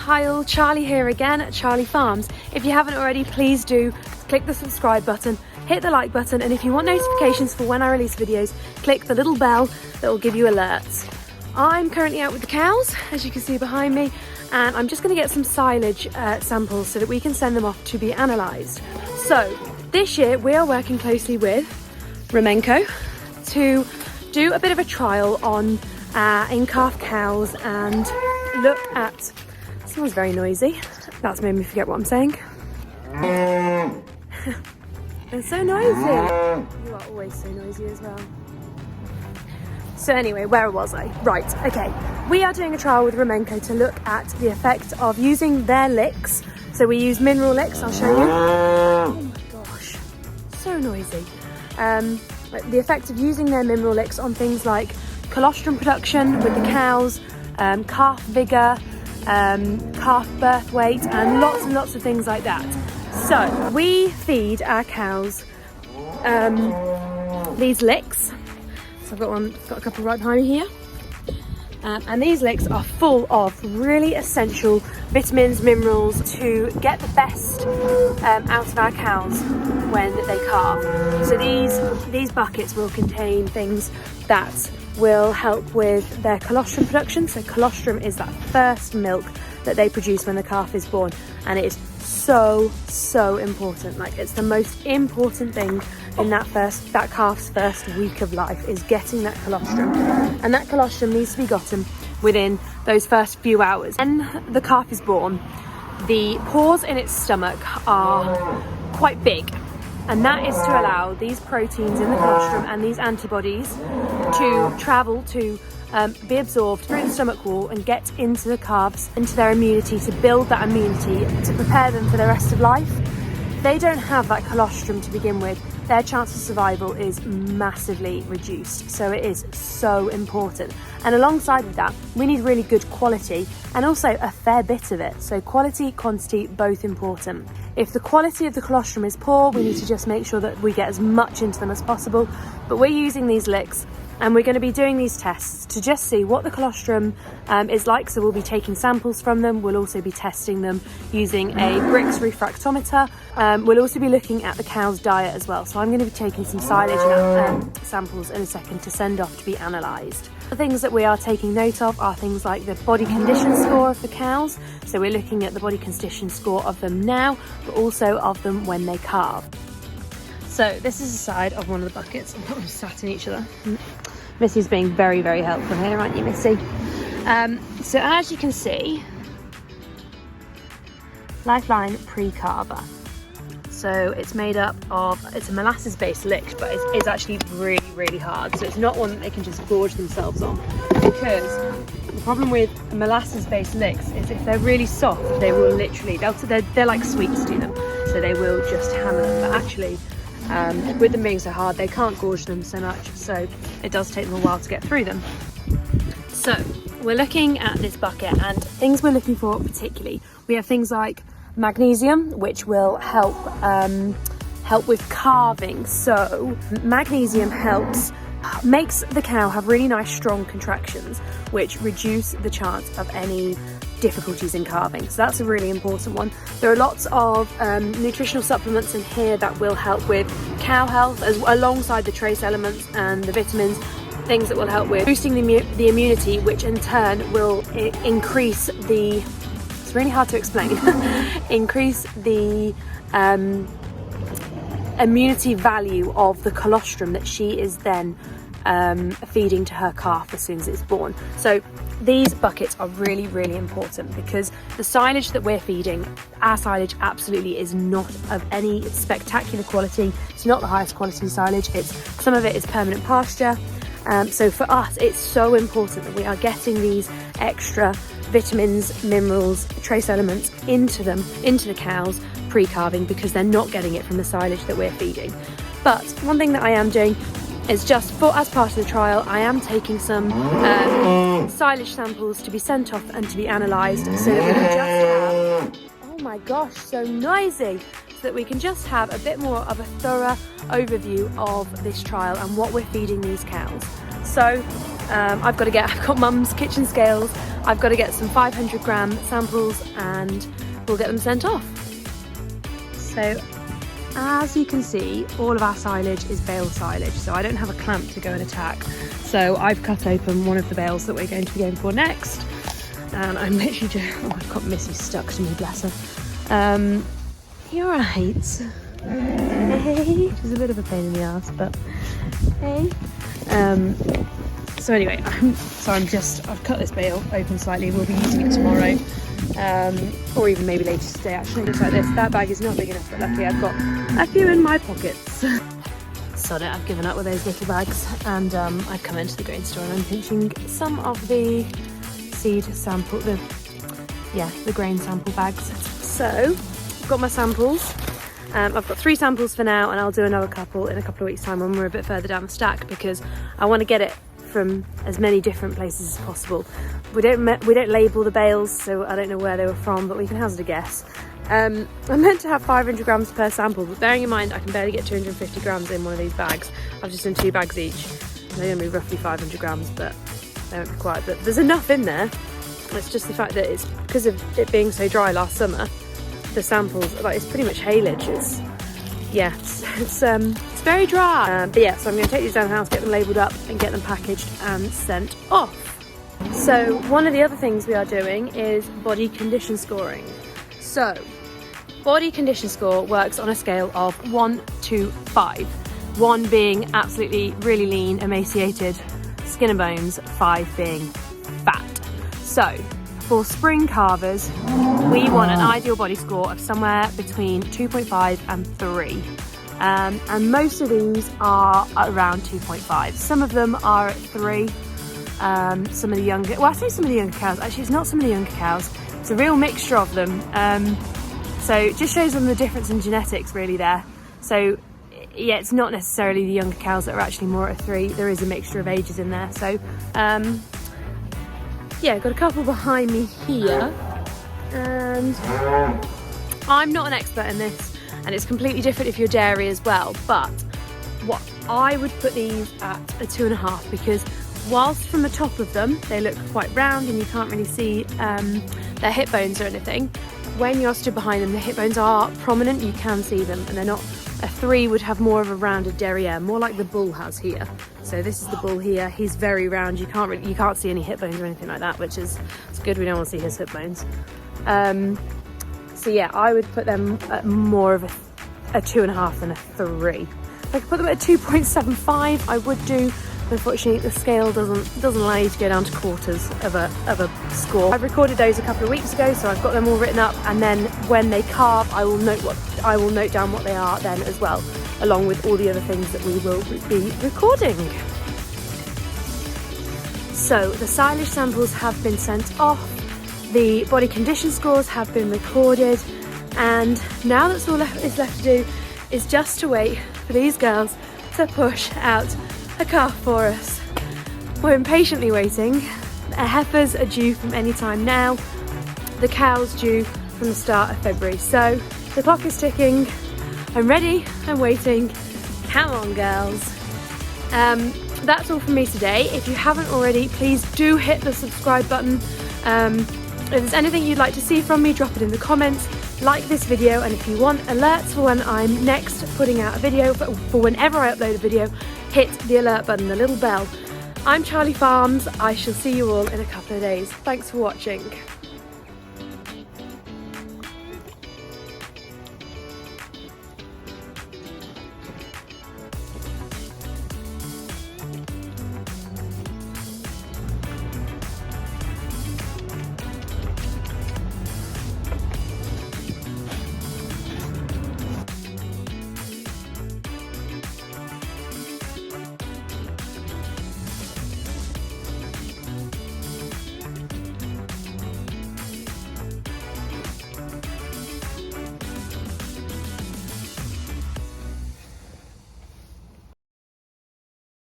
Kyle, Charlie here again at Charlie Farms. If you haven't already, please do click the subscribe button, hit the like button, and if you want notifications for when I release videos, click the little bell that will give you alerts. I'm currently out with the cows, as you can see behind me, and I'm just going to get some silage samples so that we can send them off to be analysed. So this year we are working closely with Rumenco to do a bit of a trial on in-calf cows and look at... Someone's very noisy. That's made me forget what I'm saying. They're so noisy. You are always so noisy as well. So anyway, where was I? Right, okay. We are doing a trial with Rumenco to look at the effect of using their licks. So we use mineral licks, I'll show you. Oh my gosh, so noisy. The effect of using their mineral licks on things like colostrum production with the cows, calf vigour, calf birth weight, and lots of things like that. So we feed our cows these licks. So I've got a couple right behind me here. And these licks are full of really essential vitamins, minerals to get the best out of our cows when they calve. So these buckets will contain things that will help with their colostrum production. So colostrum is that first milk that they produce when the calf is born, and it is so important. Like, it's the most important thing in that calf's first week of life, is getting that colostrum, and that colostrum needs to be gotten within those first few hours. When the calf is born, the pores in its stomach are quite big, and that is to allow these proteins in the colostrum and these antibodies to travel to be absorbed through the stomach wall and get into the calves, into their immunity, to build that immunity to prepare them for the rest of life. If they don't have that colostrum to begin with, their chance of survival is massively reduced. So it is so important. And alongside with that, we need really good quality and also a fair bit of it. So quality, quantity, both important. If the quality of the colostrum is poor, we need to just make sure that we get as much into them as possible. But we're using these licks, and we're going to be doing these tests to just see what the colostrum is like. So we'll be taking samples from them. We'll also be testing them using a Brix refractometer. We'll also be looking at the cow's diet as well. So I'm going to be taking some silage samples in a second to send off to be analysed. The things that we are taking note of are things like the body condition score of the cows. So we're looking at the body condition score of them now, but also of them when they calve. So this is the side of one of the buckets. I'm not just sat in each other. Missy's being very helpful here, aren't you, Missy? So as you can see, Lifeline Pre-Carver. So it's made up of, it's a molasses-based lick, but it's actually really hard. So it's not one that they can just gorge themselves on, because the problem with molasses-based licks is if they're really soft, they will literally, they're like sweets to them. So they will just hammer them, but actually, with them being so hard, they can't gorge them so much, so it does take them a while to get through them. So we're looking at this bucket, and things we're looking for particularly, we have things like magnesium, which will help with calving. So magnesium makes the cow have really nice strong contractions, which reduce the chance of any difficulties in calving. So that's a really important one. There are lots of nutritional supplements in here that will help with cow health, alongside the trace elements and the vitamins, things that will help with boosting the immunity, which in turn will increase the, it's really hard to explain, increase the immunity value of the colostrum that she is then feeding to her calf as soon as it's born. So these buckets are really important, because the silage that we're feeding, our silage absolutely is not of any spectacular quality. It's not the highest quality silage. Some of it is permanent pasture. So for us, it's so important that we are getting these extra vitamins, minerals, trace elements into the cows pre-calving, because they're not getting it from the silage that we're feeding. But one thing that I am doing is, just as part of the trial, I am taking some silage samples to be sent off and to be analysed, so that we can just have, oh my gosh, so noisy, so that we can just have a bit more of a thorough overview of this trial and what we're feeding these cows. So I've got mum's kitchen scales. I've got to get some 500-gram samples and we'll get them sent off. So as you can see, all of our silage is bale silage, so I don't have a clamp to go and attack. So I've cut open one of the bales that we're going to be going for next. And I'm literally just, oh, I've got Missy stuck to me, bless her. You're right. Hey, she's a bit of a pain in the ass, but hey. So anyway, I've cut this bale open slightly. We'll be using it tomorrow, or even maybe later today. Actually, looks like this. That bag is not big enough, but luckily I've got a few in my pockets. Sod it, I've given up with those little bags, and I've come into the grain store and I'm pinching some of the seed sample, the grain sample bags. So I've got my samples. I've got 3 samples for now, and I'll do another couple in a couple of weeks' time when we're a bit further down the stack, because I want to get it from as many different places as possible. We don't label the bales, so I don't know where they were from, but we can hazard a guess. I'm meant to have 500 grams per sample, but bearing in mind I can barely get 250 grams in one of these bags. I've just done 2 bags each. They're going to be roughly 500 grams, but they won't be quite. But there's enough in there. It's just the fact that it's because of it being so dry last summer. The samples, like, it's pretty much haylage. It's very dry. But yeah, so I'm going to take these down the house, get them labelled up and get them packaged and sent off. So one of the other things we are doing is body condition scoring. So body condition score works on a scale of 1 to 5. 1 being absolutely really lean, emaciated, skin and bones, 5 being fat. So for spring calvers, we want an ideal body score of somewhere between 2.5 and 3. And most of these are around 2.5. Some of them are at 3. Some of the younger, well, I say some of the younger cows, actually it's not some of the younger cows, it's a real mixture of them. So it just shows them the difference in genetics really there. So yeah, it's not necessarily the younger cows that are actually more at 3. There is a mixture of ages in there. So yeah, got a couple behind me here, and I'm not an expert in this, and it's completely different if you're dairy as well, but what I would put these at a 2.5, because whilst from the top of them they look quite round and you can't really see their hip bones or anything, when you're stood behind them the hip bones are prominent, you can see them, and they're not. A 3 would have more of a rounded derriere, more like the bull has here. So this is the bull here. He's very round. You can't see any hip bones or anything like that, which is, it's good. We don't want to see his hip bones. So yeah, I would put them at more of a 2.5 than a 3. If I could put them at a 2.75, I would do. Unfortunately, the scale doesn't allow you to go down to quarters of a score. I've recorded those a couple of weeks ago, so I've got them all written up, and then when they calve, I will note down what they are then as well, along with all the other things that we will be recording. So the silage samples have been sent off, the body condition scores have been recorded, and now that's all is left to do is just to wait for these girls to push out a calf for us. We're impatiently waiting. Our heifers are due from any time now. The cows due from the start of February. So the clock is ticking. I'm ready, I'm waiting. Come on, girls. That's all from me today. If you haven't already, please do hit the subscribe button. If there's anything you'd like to see from me, drop it in the comments. Like this video, and if you want alerts for when I'm next putting out a video, for whenever I upload a video, hit the alert button, the little bell. I'm Charlie Farms. I shall see you all in a couple of days. Thanks for watching.